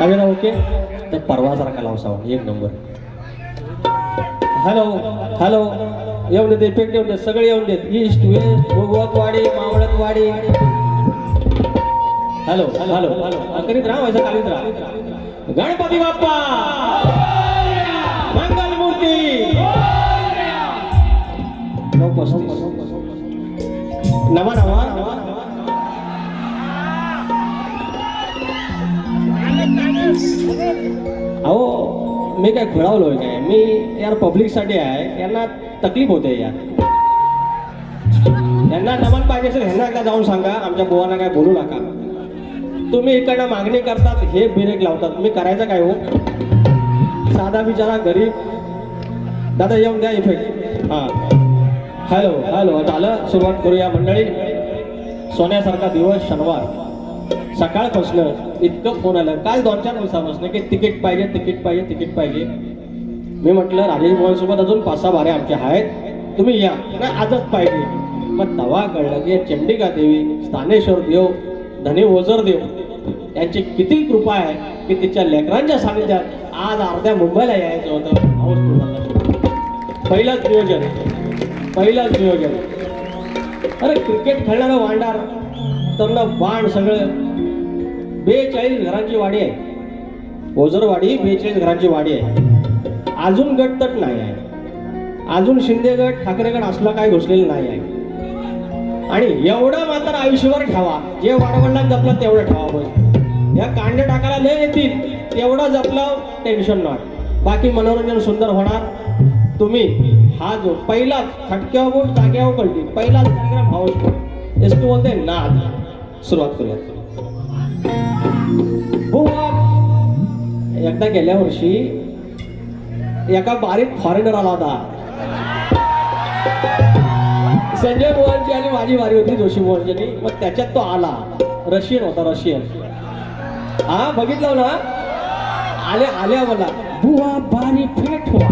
काय ना ओके तर परवा सारखा लावसावा एक नंबर. हॅलो हॅलो येऊन देत इफेक्ट येऊन देत सगळे येऊन देत ईस्ट वेस्ट भोगवतवाडी मावळतवाडी. हॅलो हॅलो हॅलो करीत राहा व्हायचं कालीत राहा. गणपती बाप्पा मंगल मूर्ती 9:35 नवा नवा अहो मी काय खुळावलोय काय मी यार पब्लिक साठी आहे यांना तकलीफ होते यार. यांना नमन पाहिजे असेल ह्यांना एकदा जाऊन सांगा आमच्या बुवांना काय बोलू नका. तुम्ही इकडनं मागणी करतात हे ब्रेक लावतात मी करायचं काय हो. साधा बिचारा गरीब. दादा येऊन द्या इफेक्ट. हां हॅलो हॅलो झालं सुरुवात करूया मंडळी. सोन्यासारखा दिवस शनिवार सकाळपासनं इतकं फोन आलं काल 2-4 दिवसापासून की तिकीट पाहिजे तिकीट पाहिजे तिकीट पाहिजे. मी म्हटलं राजेश मोहनसोबत अजून 5-6 बारे आमचे आहेत तुम्ही या नाही आजच पाहिजे. मग तवा कळलं की चंडिका देवी स्थानेश्वर देव धनी ओझर देव यांची किती कृपा आहे की तिच्या लेकरांच्या सानिध्यात आज अर्ध्या मुंबईला यायचं होतं. पहिलंच नियोजन. अरे क्रिकेट खेळणारं वांडार तर बाण सगळं 42 घरांची वाडी आहे. ओझरवाडी 42 घरांची वाडी आहे. अजून गटतट नाही आहे. अजून शिंदे गट ठाकरे गट असला काय घुसलेला नाही आहे. आणि एवढं मात्र आयुष्यभर ठेवा जे वाडवडिलांना जपलं तेवढं ठेवा. बस या कांडे टाकायला लय येतील तेवढं जपलं टेन्शन नाही. बाकी मनोरंजन सुंदर होणार. तुम्ही हा जो पहिलाच खटक्यावर बोट जाग्यावर कळली पहिलाच कार्यक्रम हाऊसफुल एसटू बोलते नाद. सुरुवात करूया. एकदा गेल्या वर्षी एका बारीक फॉरेनर आला होता. संजय मोहनची आणि माझी वारी होती जोशी मोहनची. मग त्याच्यात तो आला. रशियन होता रशियन. हा बघितलं ना आल्या मला बुवा बारी फेट हुआ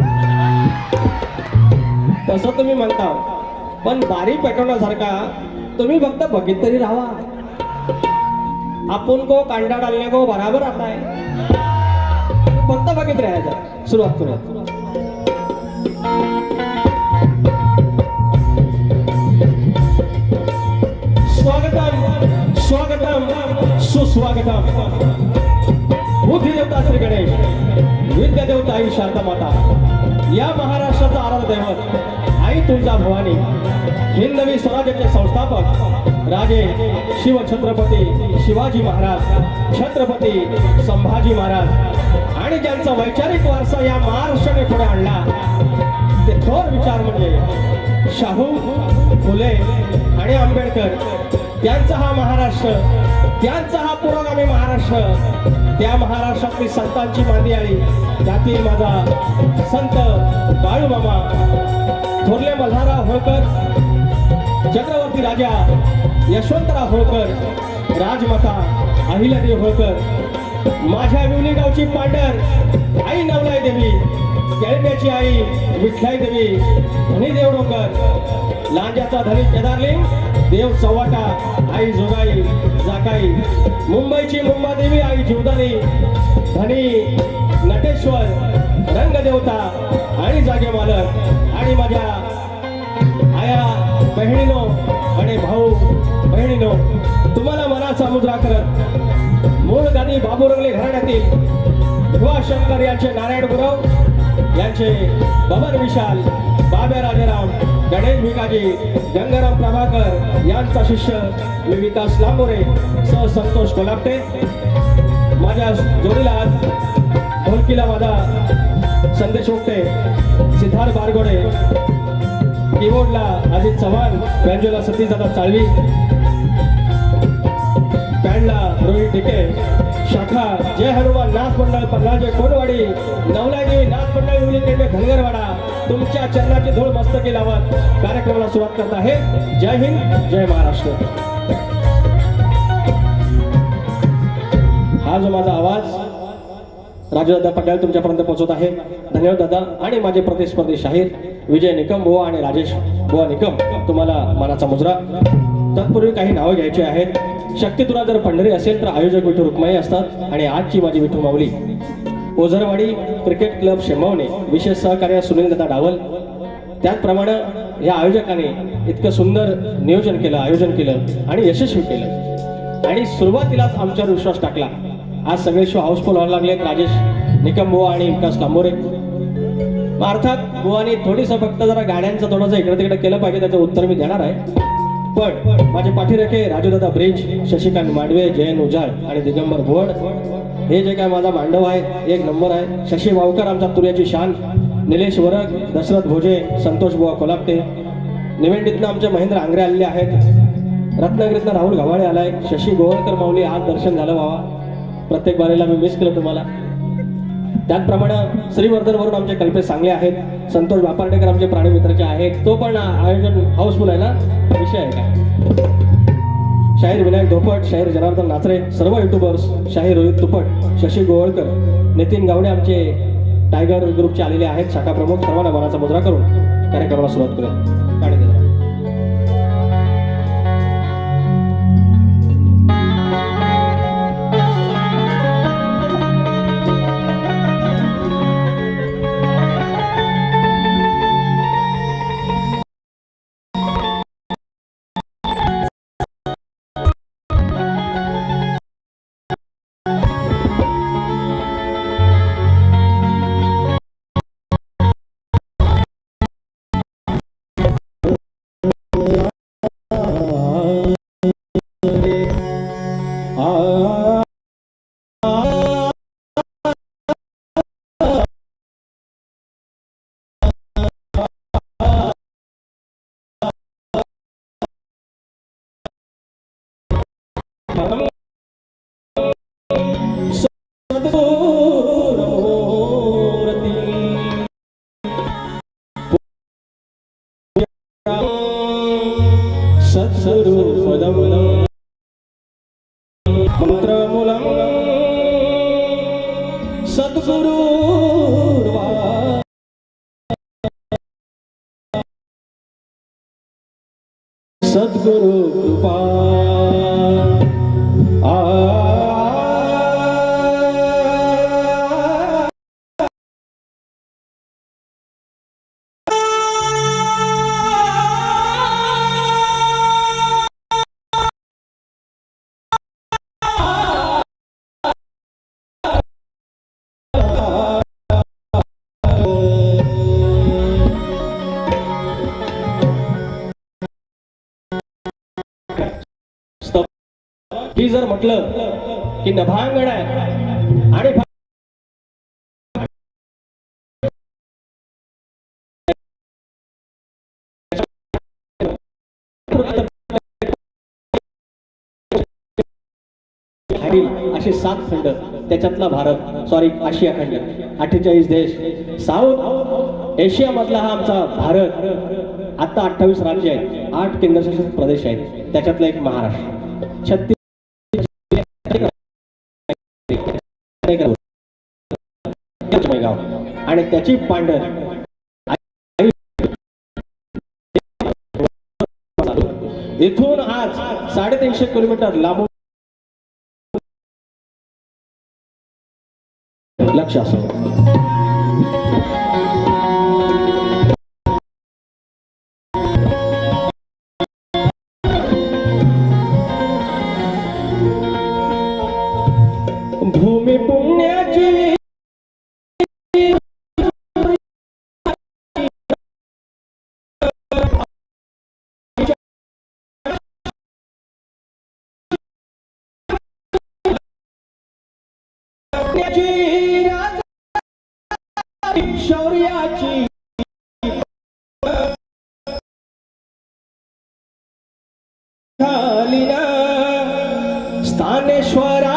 तसं तुम्ही म्हणता. पण बारी पेटवण्यासारखा तुम्ही फक्त बघित तरी राहा. आपण को कांडा डालने को बराबर आता है फक्त बघित राहायचं. सुरुवात करूया. स्वागतम स्वागतम सुस्वागतम. बुद्धी देवता श्री गणेश विद्या देवता आई शांता माता या महाराष्ट्राचा आराध्य दैवत आई तुळजा भवानी हिंदवी स्वराज्याचे संस्थापक राजे शिवछत्रपती शिवाजी महाराज छत्रपती संभाजी महाराज आणि ज्यांचा वैचारिक वारसा या महाराष्ट्राने पुढे आणला ते थोर विचार म्हणजे शाहू फुले आणि आंबेडकर. त्यांचा हा महाराष्ट्र त्यांचा हा पुरोगामी महाराष्ट्र त्या महाराष्ट्रातली संतांची मांदियाळी त्यातील माझा संत बाळूमामा थोरले मल्हारराव होळकर चक्रवर्ती राजा यशवंतराव होळकर राजमाता अहिल्यादेवी होळकर माझ्या विवली गावची पांढर आई नवलाई देवी केळण्याची आई विठ्लाई देवी धनी देवडोकर लांजाचा धनी केदारलिंग देव चव्हाटा आई जोगाई जाकाई मुंबईची मुंबादेवी आई जीवदानी धनी नटेश्वर रंगदेवता आणि जागे मालक आणि माझ्या आया बहिणीनो आणि भाऊ बहिणीनो तुम्हाला मनाचा मुद्रा करत मूळ गादी बाबू रंगले घराण्यातील युवाशंकर यांचे नारायण गुरव यांचे बबन विशाल बाब्या राजाराम गणेश भिकाजी गंगाराम प्रभाकर यांचा शिष्य मी विकास लांबोरे सह संतोष कोलापटे. माझ्या जोडीला आज ढोलकीला माझा संदेश ओकटे सिद्धार्थ बारगोडे कीबोर्डला अजित चव्हाण बँजोला सतीशदादा चाळवी पॅनला रोहित टिके शाखा जय हनुमान नाथ मंडळ पन्नाजे कोणवाडी नवलादेवी नाथ मंडळ विवली केंद्र धनगरवाडा तुमच्या चरणाची धूळ मस्तकी लावत कार्यक्रमाला सुरुवात करत आहे. जय हिंद जय महाराष्ट्र. हा जो माझा आवाज राजूदादा पटेल तुमच्यापर्यंत पोहोचत आहे. धन्यवाद दादा. आणि माझे प्रतिस्पर्धी शाहीर विजय निकम बुवा आणि राजेश बुवा निकम तुम्हाला मानाचा मुजरा. तत्पूर्वी काही नावं घ्यायची आहेत. शक्ती तुला जर पंढरी असेल तर आयोजक विठू रुक्माई असतात आणि आजची माझी विठू माऊली. ओझरवाडी क्रिकेट क्लब शेंबवणे विशेष सहकार्य सुनील दादा डावल. त्याचप्रमाणे या आयोजकाने इतकं सुंदर नियोजन केलं, आयोजन केलं आणि यशस्वी केलं आणि सुरुवातीलाच आमच्यावर विश्वास टाकला. आज सगळे शो हाऊसफुल व्हायला लागलेत. राजेश निकम बुवा आणि विकास लांबोरे. अर्थात बुवानी थोडीसं फक्त जरा गाण्यांचं थोडंसं इकडे तिकडे केलं पाहिजे, त्याचं उत्तर मी देणार आहे. पण माझे पाठीरेखे राजूदादा ब्रिज, शशिकांत मांडवे, जयंत उजाळ आणि दिगंबर भोड हे जे काय माझा मांडव आहे एक नंबर आहे. शशी वावकर आमचा तुर्याची शान, निलेश वरग, दशरथ भोजे, संतोष बुवा कोलापते. निवेंडीतनं आमचे महेंद्र आंग्रे आलेले आहेत. रत्नागिरीतनं राहुल गव्हाळे आलाय. शशी गोवळकर माऊली आज दर्शन झालं बाबा. प्रत्येक बारीला मी मिस केलं तुम्हाला. त्याचप्रमाणे श्रीवर्धनवरून आमचे कल्पेश सांगले आहेत. संतोष बापार्डेकर आमचे प्राणी मित्राचे आहेत. तो पण आयोजन हाऊसफुल आहे ना, विषय आहे का. शाहीर विनायक धोपट, शाहीर जनार्दन नाचरे, सर्व युट्यूबर्स, शाहीर रोहित तुपट, शशी गोवळकर, नितीन गावडे आमचे टायगर ग्रुपचे आलेले आहेत. शाखा प्रमुख. सर्वांना मनाचा मुजरा करून कार्यक्रमाला सुरुवात करूया. गाणी देणार. सद्गुरु पदमूलं मंत्रमूलं सद्गुरु सद्गुरु कृपा ही जर म्हटलं की नभांगण आहे आणि असे 7 खंड, त्याच्यातला भारत, सॉरी आशिया खंड, 48 देश, साऊथ एशिया मधला हा आमचा भारत. आता 28 राज्य आहेत, 8 केंद्रशासित प्रदेश आहेत, त्याच्यातला एक महाराष्ट्र, 36 आणि त्याची पांढर इथून आज 350 किलोमीटर लांबून लक्ष असो. भूमी पुण्याची शौर्याची स्थानेश्वरा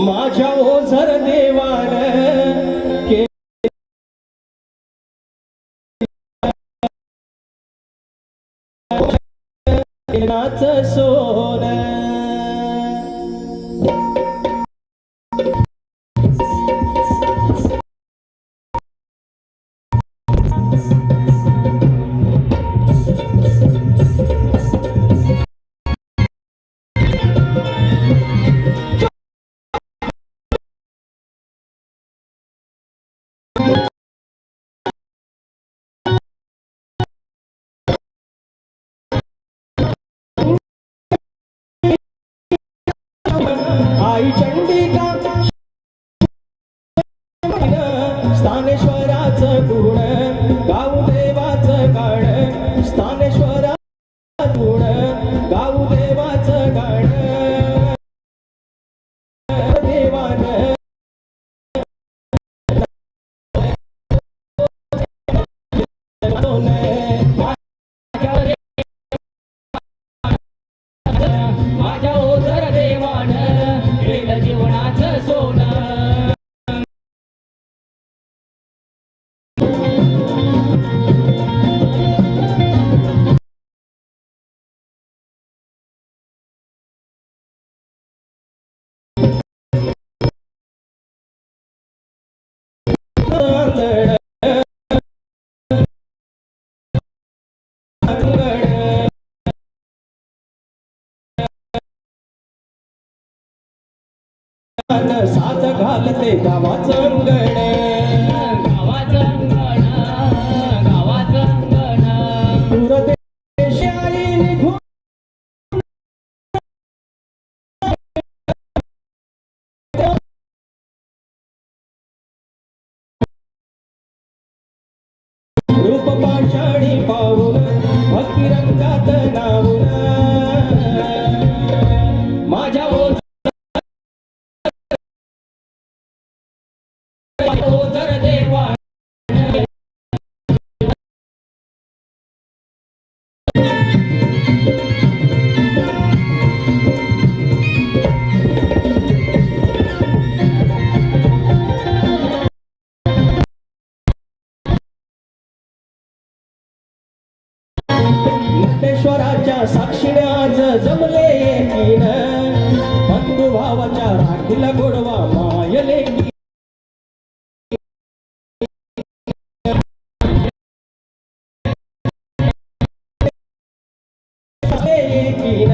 माझ्या ओझर देवान सोन आई चंडिका स्थानेश्वराचं गुण गाऊ देवाचं गाण स्थानेश्वराचं गुण गाऊ देवाचं गाण देवान माझ्या ओझर देवान केलं जीवनाचं सोनं साज घालते गावाचं अंगण गावाचं अंगण गावाचं अंगण दूरदेशी आई निघून रूप पाषाणी पाहून भक्ती रंगात नावून माझ्या ओझर देवा नटेश्वराच्या साक्षीने आज जमले एकीन बंधू भावाच्या राखीला गोडवा मायले एकीन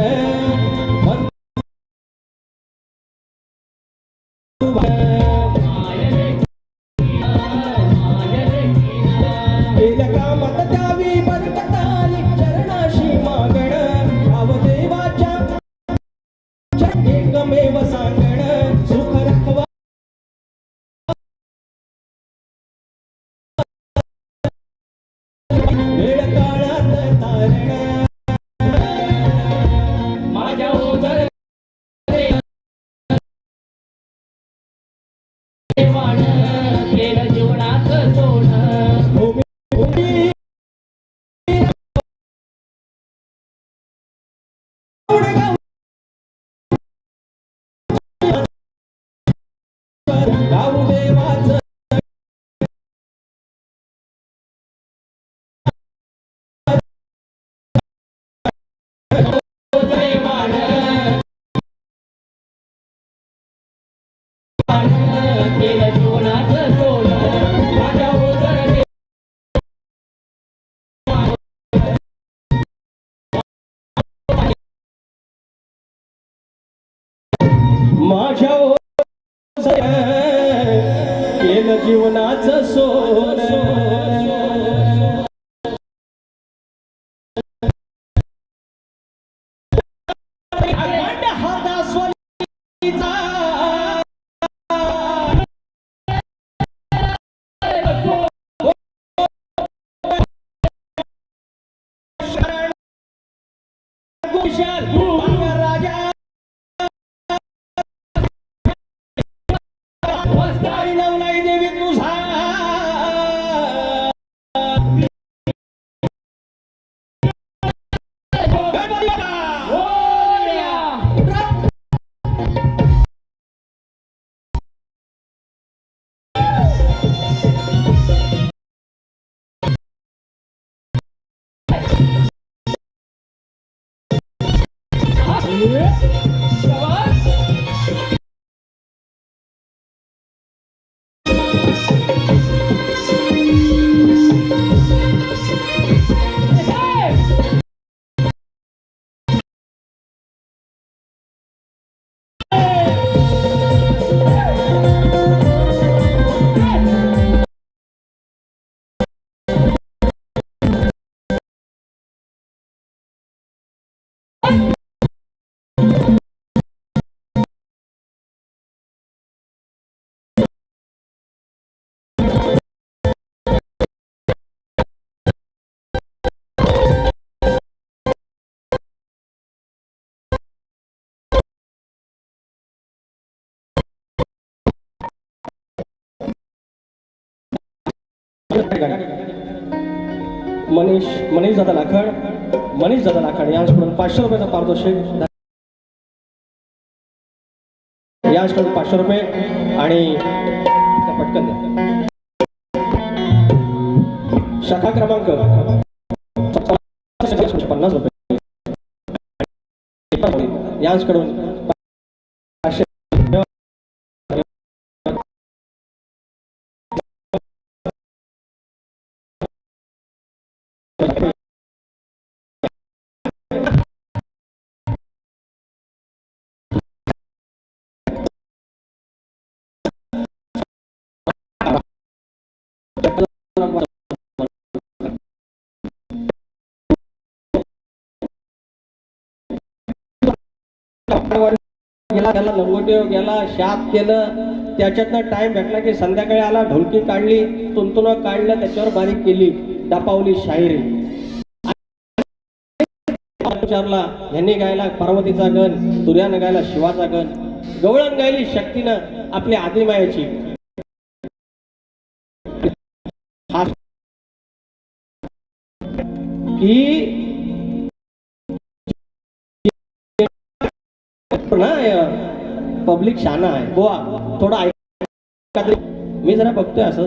गेल्या कामात द्यावी बरकताली चरणाशी मागण भावदेवाच्या एकमेव सांगण सुख रखवा वेळ काळात तारण माझ्या ओझर देवान केलं जीवनाचं सोनं भूमी गाऊ देवाचं देवान केलं जीवनाचं सोनं माझ्या ओझर माझ्या ओझर केलं जीवनाचं सोनं अखंड हाता स्वलीचा शरण कुशल राजा वस्तारी नवलाई देवी तुझा मनीष मनीष दादा लाखड मनीष दादा लाखड यांच्याकडून 500 रुपयाचा पारितोषिक, यांच्याकडून 500 रुपये आणि पटकन द्या. शाखा क्रमांक 50 रुपये यांच्याकडून 500. गेला लंगोटी गेला, शाप केलं, त्याच्यातनं टाइम भेटला की संध्याकाळी आला, ढोलकी काढली, तुंतुन काढलं, त्याच्यावर बारीक केली, डपावली शायरी. विचारला ह्यांनी गायला पार्वतीचा गण, तुर्यानं गायला शिवाचा गण, गवळण गायली शक्तीनं आपली आदिमायाची. की पब्लिक शाना आहे बुवा, थोडा ऐका. मी जरा बघतोय असं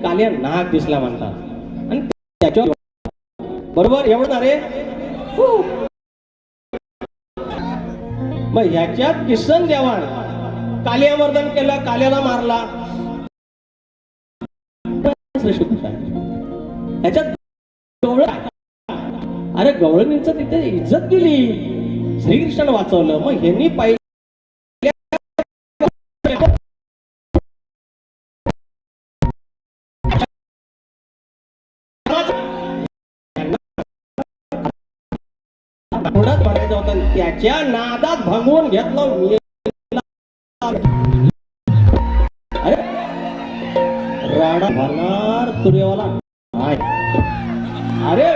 कालिया नाग दिसला म्हणतात आणि त्याच्यावर बरोबर एवढं रे. मग ह्याच्यात किसन देवाण कालिया मर्दन केलं, काल्याला मारला. ह्याच्यात अरे गवळणींचं तिथे इज्जत केली, श्रीकृष्ण वाचवलं. मग ह्यांनी पाहिजे थोडाच भरायचा होता, त्याच्या नादात भंगवून घेतलं. अरे राडा भरणार तुर्यवाला अरे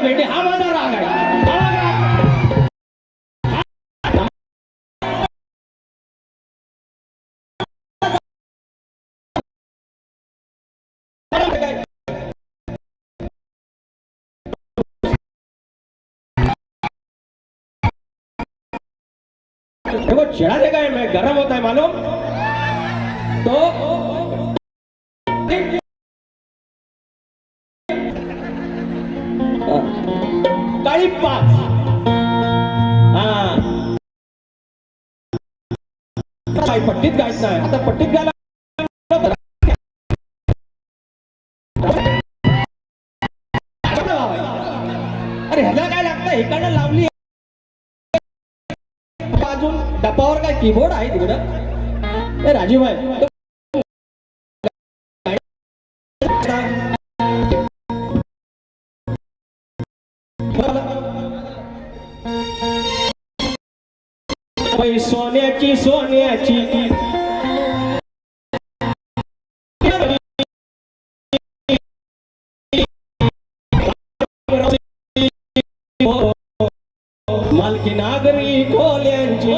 भेटे हा माझा राग आहे. देखो चिढ़ा देगा मैं गरम होता है मालूम तो काळी 5 पट्टीत गायच नाही आता पट्टीत गायला अरे ह्याला काय लागतं इकडनं लावली अजून डपावर काय कीबोर्ड आहे तिकडं. ए राजीव भाई सोन्याची सोन्याची मालकी नागरी खोल्यांची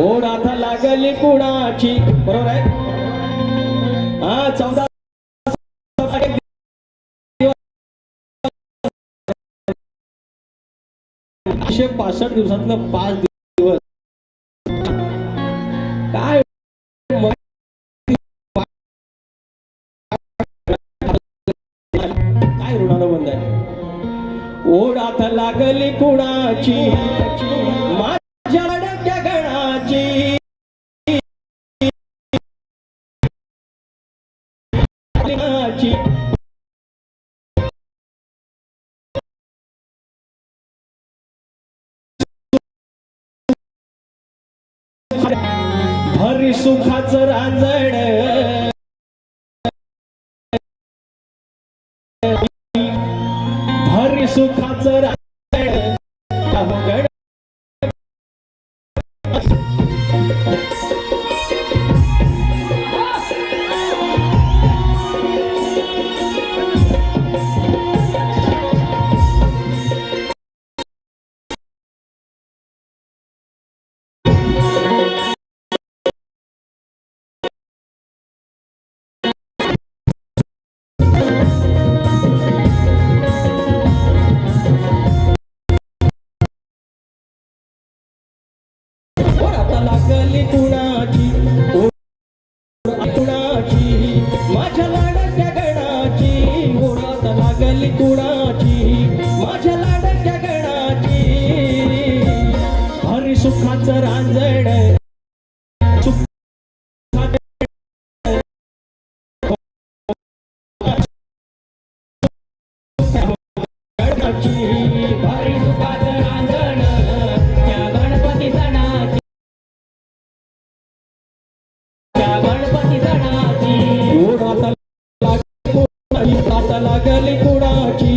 ओढ आता लागली कुणाची बरोबर आहे. 165 दिवसातलं 5 दिवस काय काय ऋणानं बंद आहे. ओढ आता लागली कुणाची माझ्या अडक्या गणाची भरी सुखाचं रांजण भरी सुखाचं रांजण अवघड लागली कुणाची कुणाची माझ्या लाडक्या गणाची ओढत लागली कुणाची माझ्या लाडक्या गणाची हरी सुखाचं रांजण हरी सुखाचं रांजण त्या गणपती सणाची आता लागली कुणाची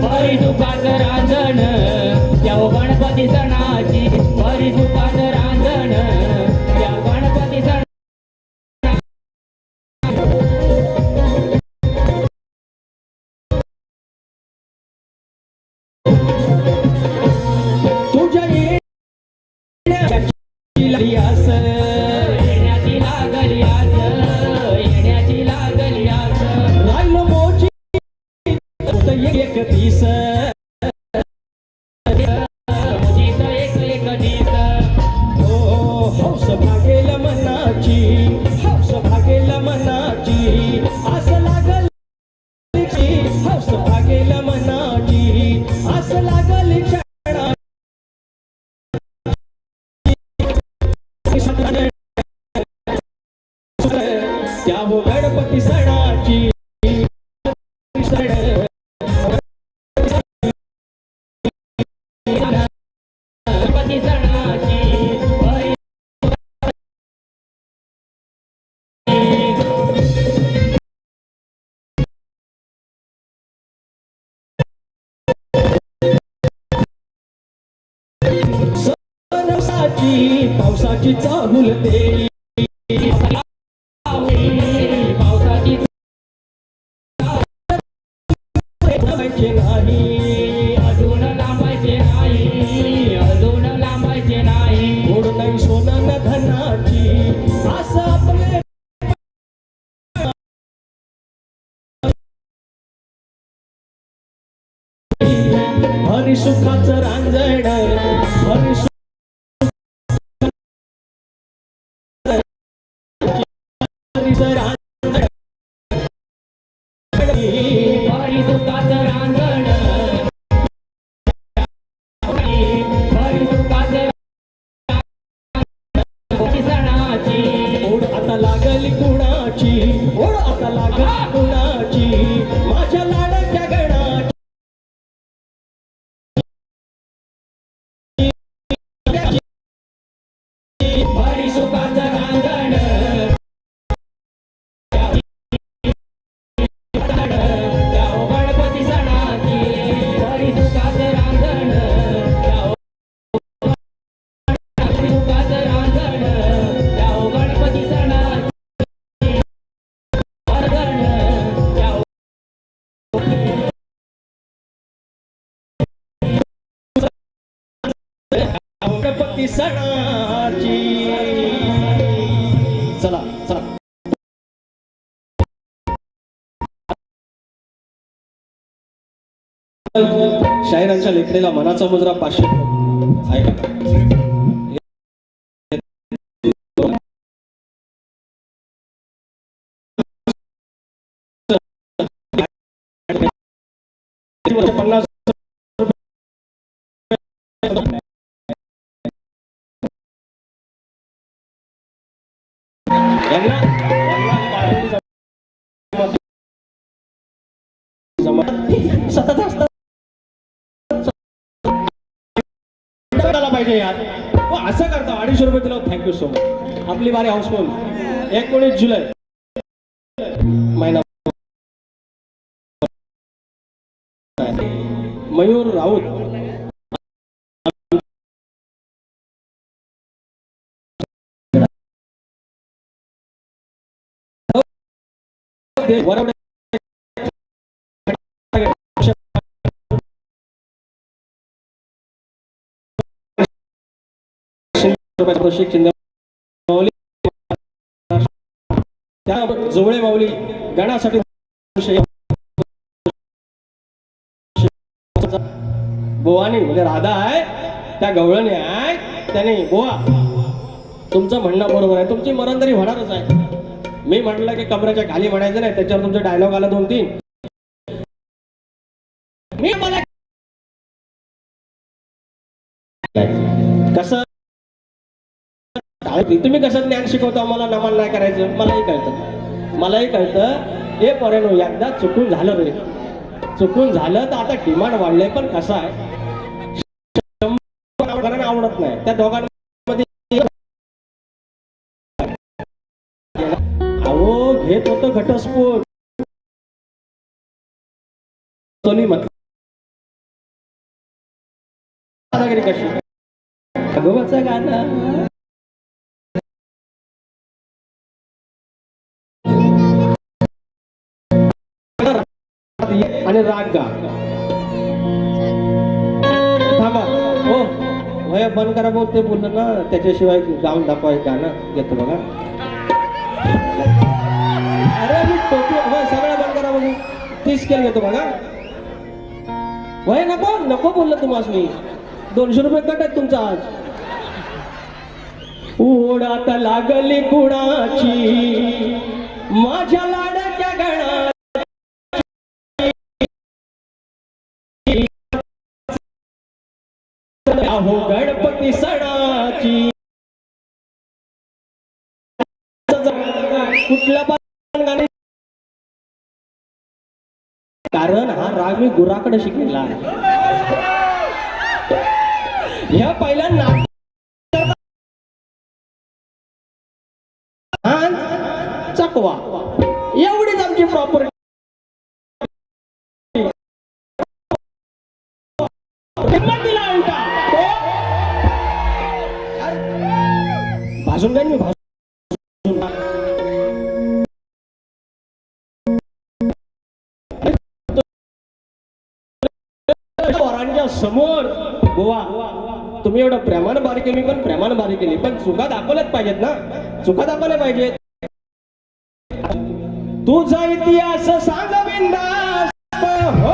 हरी सुखाचं रांजण त्या गणपती सणाची हरी सुखाचं रांजण त्या गणपती सण तुझ्या येण्याची आस येण्याची लागली आस येण्याची लागली आस राहिलो मोची एक दिस मोजीत एक दिस हो हौस भागेल मनाची हौस भागेल मनाची आस लागली हौस भागेल मनाची आस लागली त्या हो गणपती सणाची गणपती सणाची हरी सणाची पावसाची चाहूल देई पावसाची लांबायचे नाही अजून लांबायचे नाही अजून लांबायचे नाही गोड नाही सोनं न धनाची असं आपले हरी सुखाचं रांजण हरी रांजण हरी सुखाचं रांजण हरी सुखाचं गणपती सणाची ओढ आता लागली कुणाची ओढ आता लागली कुणाची माझ्या लाडक्या गणाची हरी सुखाचं रांजण त्या गणपती सणाची हरी सुखाचं रांजण हरी सुखाचं रांजण त्या गणपती सणाची रांजण त्या गणपती सणाची चला चला शाहिरांच्या लेखणीला मनाचा मुजरा 500 ऐका पन्नास सतत असतात पाहिजे यार. हो असं करता 250 रुपये दिला. Thank you so much. आपली बारी हाऊसफुल. 19 जुलै महिना. मयूर राऊत वरवडे कौशिक शिंदे माऊली त्या जोवळे माऊली गाण्यासाठी बोवानी म्हणजे राधा आहे त्या गवळणी आहे त्याने बोवा तुमचं म्हणणं बरोबर आहे. तुमची मरणदरी होणारच आहे. मी म्हटलं की कमरेच्या खाली म्हणायचं नाही. त्याच्यावर तुमचे डायलॉग आला 2-3. मी मला कसं तुम्ही कसं ज्ञान शिकवता मला नमन नाही करायचं. मलाही कळतं हे पर्यंत एकदा चुकून झालं रे. चुकून झालं तर आता डिमांड वाढलंय. पण कसं आहे आवडत नाही त्या दोघांमध्ये. अहो घेत होतं घटस्फोट कशी भगवाचं गाणं आणि राग गा. थांबा हो वय बंद करा. भाऊ ते बोललं ना त्याच्याशिवाय गाऊन दाखवाय गाणं घेतो बघा. अरे मी टोपी होय सगळं बंद करा बघू. 30 स्केल घेतो बघा. वय नको नको बोललं तुम्हाला मी. 200 रुपये कट आहेत तुमचा आज. ओढात लागली कुणाची माझ्या लाडक्या गणा अहो गणपती सणाची कुठला पण गाणे कारण हा राग मी गुराकडे शिकलेला आहे. ह्या पहिल्या नाच चकवा एवढीच आमची प्रॉपर्टी. भाजून काय मी वरांच्या समोर गोवा तुम्ही एवढं प्रेमानं बारी केली. पण प्रेमानं बारी केली पण चुका दाखवल्याच पाहिजेत ना. चुका दाखवल्या पाहिजेत. तुझा इतिहास सांग बिंदास हो.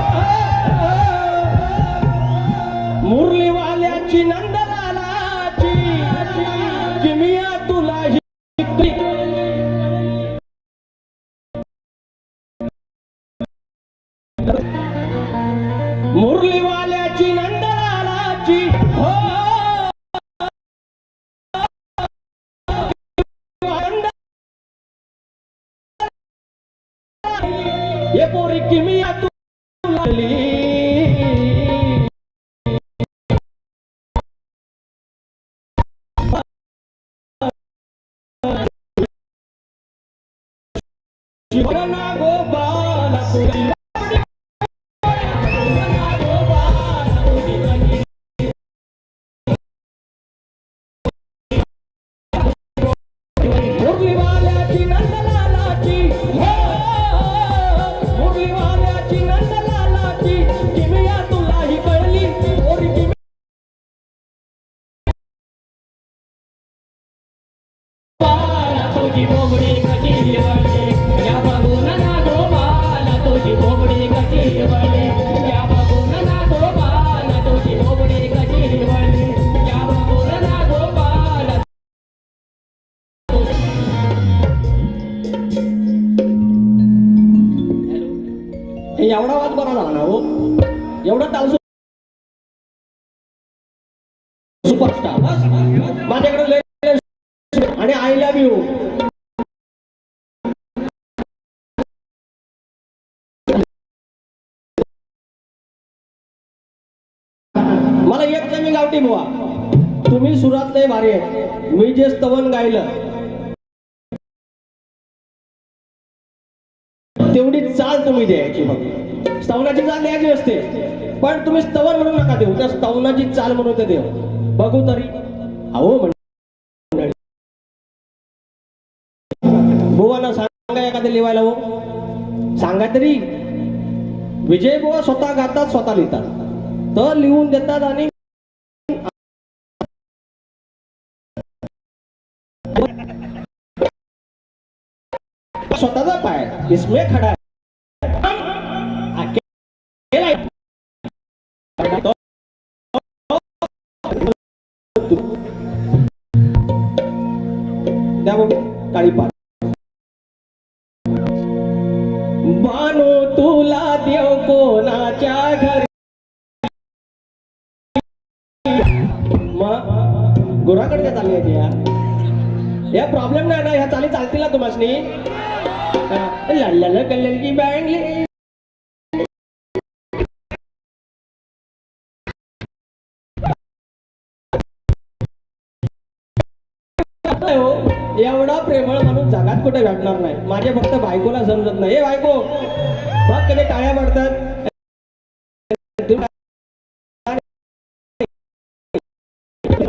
मुरलीवाल्याची नंदलालाची किमिया तुला मुरलीवाल्याची नंदलालाची हो. ये पोरी किमिया तुला जीवना गोपाला तुझी मुरलीवाल्याची नंदलालाची हो. मुरलीवाल्याची नंदलालाची किमिया तुलाही कळली पोरी किमिया तुझी बोबडी कशी वळली या बघून ना गोपाला तुझी बोबडी कशी वळली या बघून ना गोपाला तुझी बोबडी कशी वळली या बघून ना गोपाला. एवढा आवाज बरा झाला ना हो. एवढा ताल सुपरस्टार माझ्याकडे आणि आय लव्ह यू. मला येत नाही मी गावठी बुवा. तुम्ही सुरातले भारी आहे. मी जे स्तवन गायलं तेवढी चाल तुम्ही द्यायची. फक्त स्तवनाची चाल द्यायची असते, पण तुम्ही स्तवन म्हणून नका देऊ. त्या स्तवनाची चाल म्हणून ते देव बघू तरी. अहो मंडळी, बुवांना सांगा एखादं लिवायला. हो सांगा तरी. विजय बुवा स्वतः गातात, स्वतः लिहितात, तर लिहून देतात आणि स्वतःचा पाय इसमें खडा है. द्या बघू काळी पाट. बानो तुला देव कोणाच्या घरी. मग गुराकडे काय चालली आहे या प्रॉब्लेम नाही ना. ह्या चाली चालतील ना तुम्हासनी. लढलेलं कल्ल्याल की बँगली. एवढा प्रेमळ माणूस जगात कुठे भेटणार नाही. माझ्या फक्त बायकोला समजत नाही. हे बायको बघ कधी टाळ्या पडतात.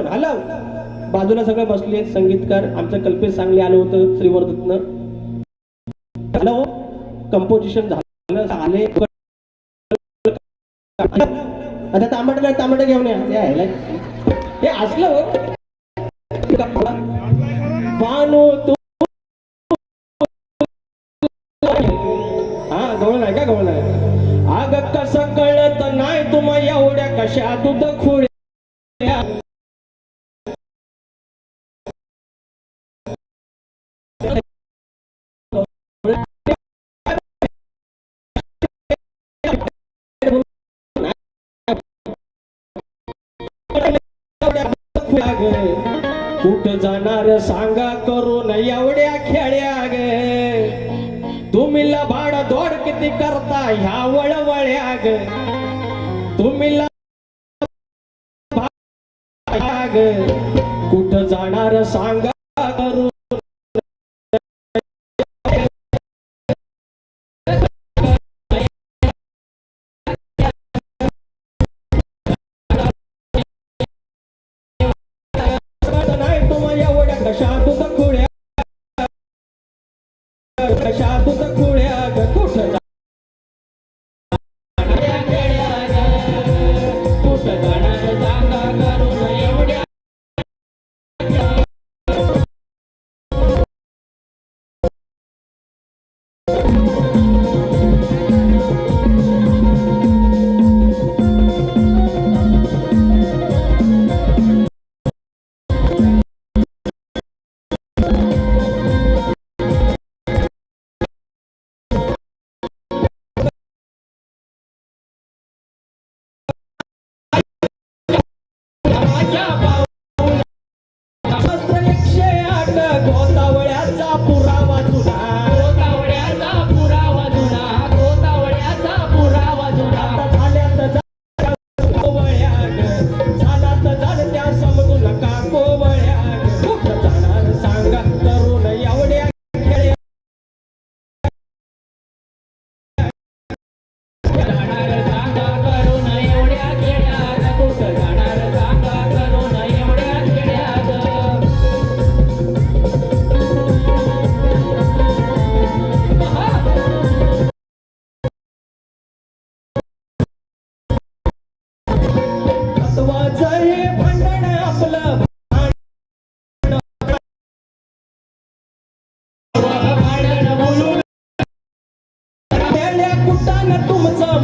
हॅलो, बाजूला सगळे बसले संगीतकार. आमचं कल्पेश सांगली आलं होतं श्रीवर्धतनं. हॅलो, कंपोजिशन झालं आले. आता तांबट घेऊन या. हे असलं हो. बानो तू हा गवळ नाही का गवळ नाही. आग कसं कळत नाही तुम्हा एवढ्या कशा दूध खुळ्या. कुठं जाणार सांगा करून एवढ्या खेड्या गे. तुम्ही लबाड दोड किती करता ह्या वळवळ्या ग. तुम्ही कुठं जाणार सांगा करून.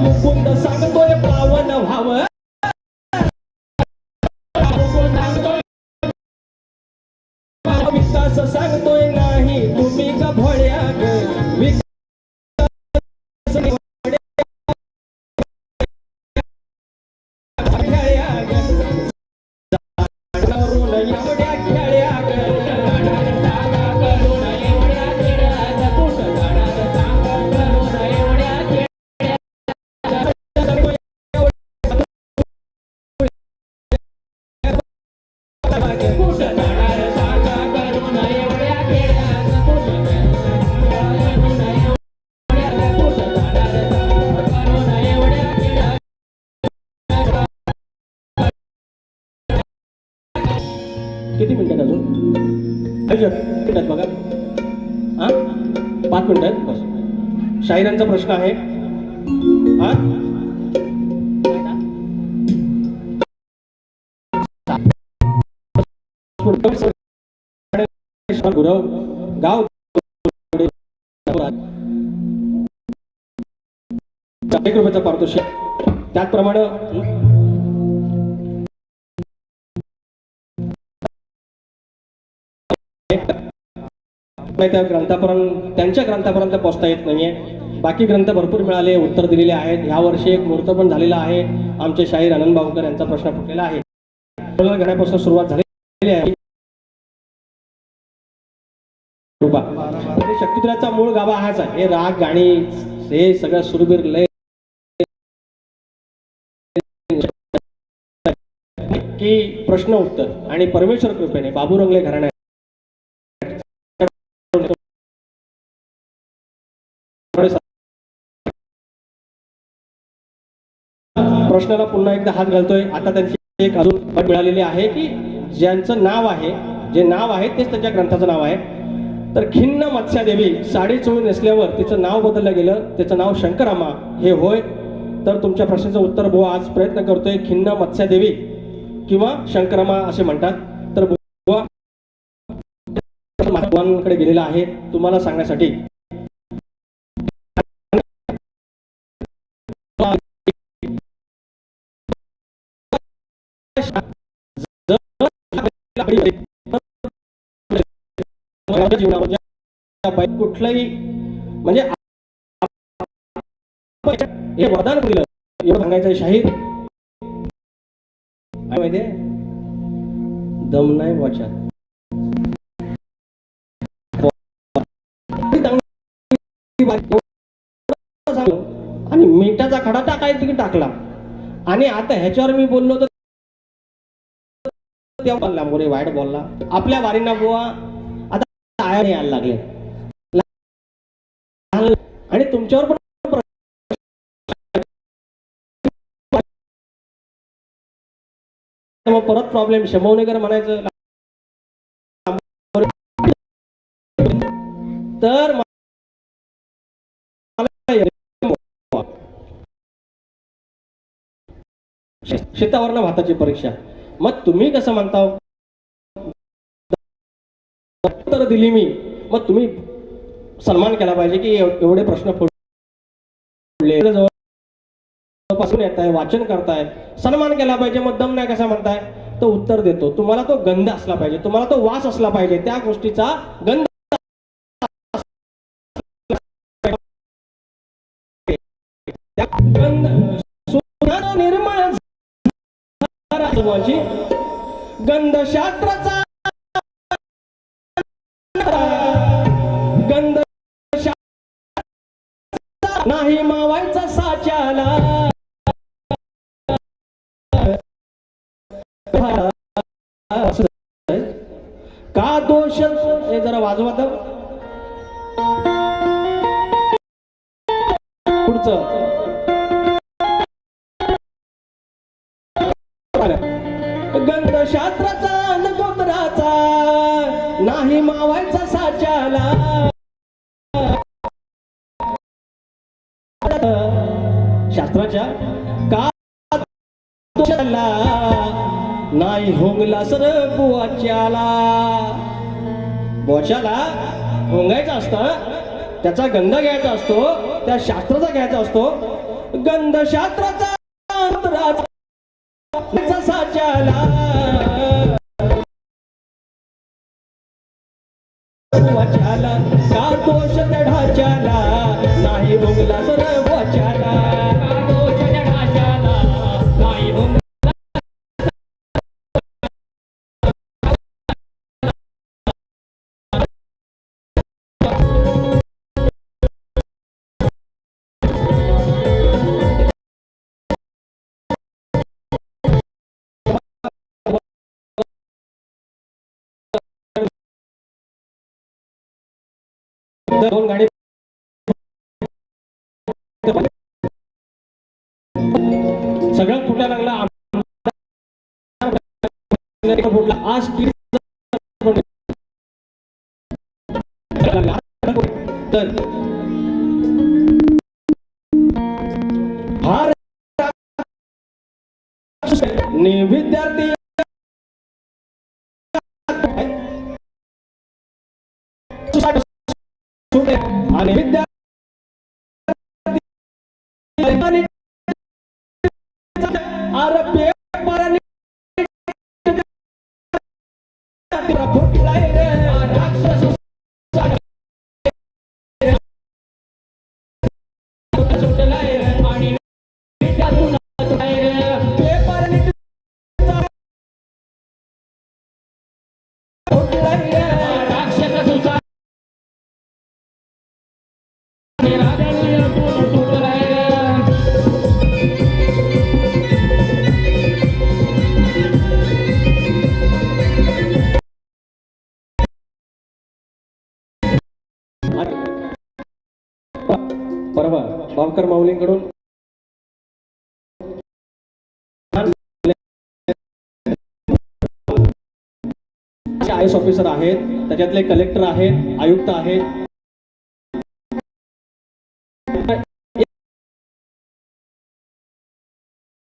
मुकुंद सांगतोय पावन व्हावं. विकास सांगतोय नाही तुम्ही का भोळ्या ग. मिनिट आहेत बघा. हा 5 मिनिट आहेत बस. शाहिरांचा प्रश्न आहे. हा गुरव गाव 1 रुपयाचा पारितोषिक. त्याचप्रमाणे त्या ग्रंथापर्यंत त्यांच्या ग्रंथापर्यंत पोहोचता येत नाहीये. बाकी ग्रंथ भरपूर मिळाले, उत्तर दिलेले आहेत. या वर्षी एक मुहूर्त पण झालेला आहे. आमचे शाहीर आनंद बावकर यांचा प्रश्न फुटलेला आहे. घेण्यापासून सुरुवात झालेली आहे. शक्तित्राचा मूळ गाभा हाच आहे. हे राग गाणी हे सगळं सुरबीर लय की प्रश्न उत्तर आणि परमेश्वर कृपेने बाबू रंगले घराणे प्रश्नाला पुन्हा एकदा हात घालतोय. आता त्यांची एक अजून अट मिळालेली आहे की ज्यांचं नाव आहे, जे नाव आहे तेच त्यांच्या ग्रंथाचं नाव आहे. तर खिन्न मत्स्यादेवी साडी चोळी नेसल्यावर तिचं नाव बदललं गेलं, त्याचं नाव शंकरामा हे होय. तर तुमच्या प्रश्नाचं उत्तर बुवा आज प्रयत्न करतोय. खिन्न मत्स्यादेवी किंवा शंकरामा असे म्हणतात. तर बुवा भगवानकडे गेलेला आहे तुम्हाला सांगण्यासाठी. जीवनामध्ये कुठलंही म्हणजे हे वरदान दिलं एवढं सांगायचं. शाहीर माहितीये दम नाही वाचा आणि मिठाचा खडा टाकाय तिकडे टाकला. आणि आता ह्याच्यावर मी बोललो तर मोरे वाईट बोलला. आपल्या वारीना बुवा आता आया यायला लागले आणि तुमच्यावर पण मग परत प्रॉब्लेम शंभवणेकर म्हणायचं. तर शेतावरनं भाताची परीक्षा. मग तुम्ही कसं म्हणता उत्तर दिली मी, मग तुम्ही सन्मान केला पाहिजे की एवढे प्रश्न जवळपासून येत आहे, वाचन करताय, सन्मान केला पाहिजे. मग दम नाही कसा म्हणताय. तो उत्तर देतो. तुम्हाला तो गंध असला पाहिजे, तुम्हाला तो वास असला पाहिजे, त्या गोष्टीचा गंध निर्मळ गंध शास्त्राचा गंध नाही मावायचा साच्याला. का दोष हे जरा वाजवा तर पुढचं गंध शास्त्राचा नकोतराचा नाही मावायचा साच्याला. शास्त्राच्या का नाही होंगला सर बुवाच्याला. बोच्याला होंगायचं असतं, त्याचा गंध घ्यायचा असतो, त्या शास्त्राचा घ्यायचा असतो. गंध शास्त्राचा साच्याला का दोष त्या ढाच्याला नाही भोगला सर वाच्याला. का दोष त्या ढाच्याला नाही भोगला. दोन गाडी सगळं फुटा लागला. आज तर हा विद्यार्थी आणि विद्यार्थी सुटलाय आणि विद्यातून तुटाय रे राक्षस सुसा तुटलाय रे परवा बावकर माऊलींकडून आय एस ऑफिसर आहेत, त्याच्यातले कलेक्टर आहेत, आयुक्त आहेत,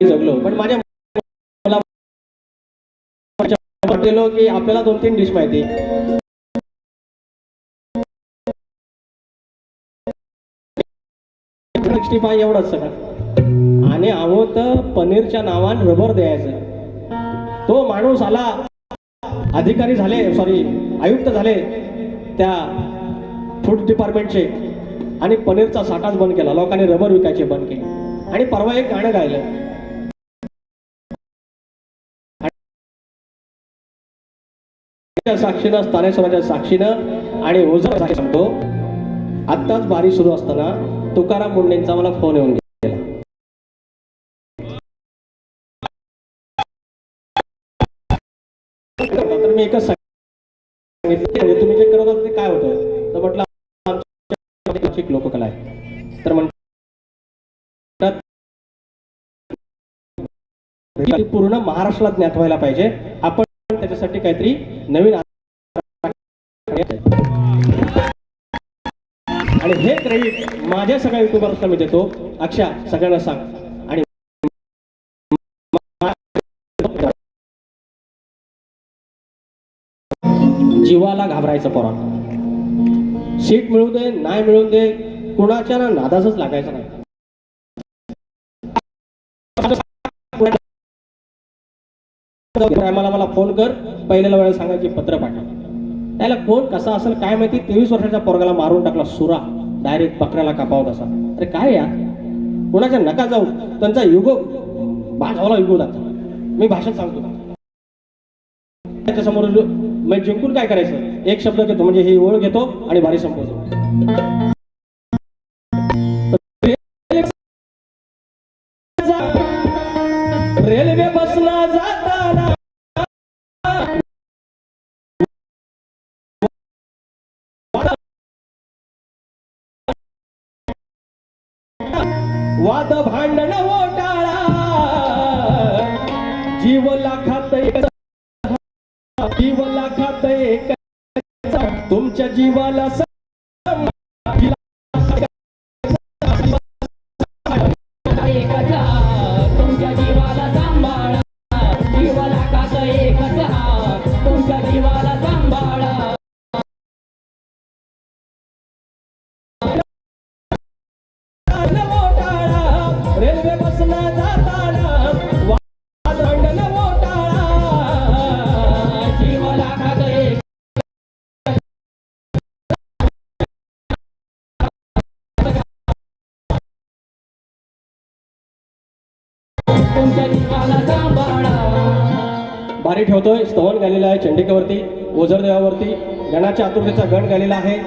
जगलो. पण माझ्या गेलो की आपल्याला 2-3 डिश माहिती. 65 एवढंच सगळं. आणि आहो तर पनीरच्या नावान रबर द्यायचं. तो माणूस आला, अधिकारी झाले, सॉरी आयुक्त झाले त्या फूड डिपार्टमेंटचे, आणि पनीरचा साठाच बंद केला. लोकांनी रबर विकायचे बंद केले. आणि परवा एक गाणं गायलं, साक्षीनं, स्थानेश्वराच्या साक्षीनं आणि ओझर सांगतो. आत्ताच बारी सुरू असताना तुकाराम मुंडेंचा मला फोन येऊन गेला. तर मी एकच सांगितलं, तुम्ही जे करत होता ते काय होतं. तर म्हटलं आमची लोककला आहे. तर म्हणतात पूर्ण महाराष्ट्राला ज्ञात व्हायला पाहिजे. आपण त्याच्यासाठी काहीतरी नवीन, आणि हे क्रेडिट माझ्या सगळ्या युट्यूबर्सला मी देतो. अक्षा सगळ्यांना सांग. आणि जीवाला घाबरायचं पोरांनो. सीट मिळू दे नाही मिळू दे, कुणाच्या ना नादासच लागायचं नाही. मला फोन कर, पहिल्याला वेळेला सांगायची पत्र पाठव. त्याला कोण कसा असेल काय माहिती, 23 वर्षाच्या पोरगाला मारून टाकला सुरा, डायरेक्ट बकऱ्याला कापावत असा. अरे काय यार, कोणाच्या नका जाऊ, त्यांचा युगो भाजवला युगो जाता. मी भाषण सांगतो त्याच्यासमोर, मी जिंकून काय करायचं, एक शब्द घेतो म्हणजे ही ओळ घेतो आणि भारी संपवतो. रेल्वे बसला जाताना वाद भांडण ओटाळा, जीव लाखात एक, जीव लाखात एक, तुमच्या जीवाला तुमच्या जीवाला सांभाळा, जीव लाखात एकच हा, तुमच्या जीवाला सांभाळा. रेल्वे बसला जाताना वाद भांडण ओटाळा, जीव लाखात एक, तुमच्या जीवाला सांभाळा. बारी ठेवतोय. स्तवन गायलेला आहे चंडिकेवरती, ओझरदेवावरती, गणाच्या आतुरतेचा गण गायलेला आहे.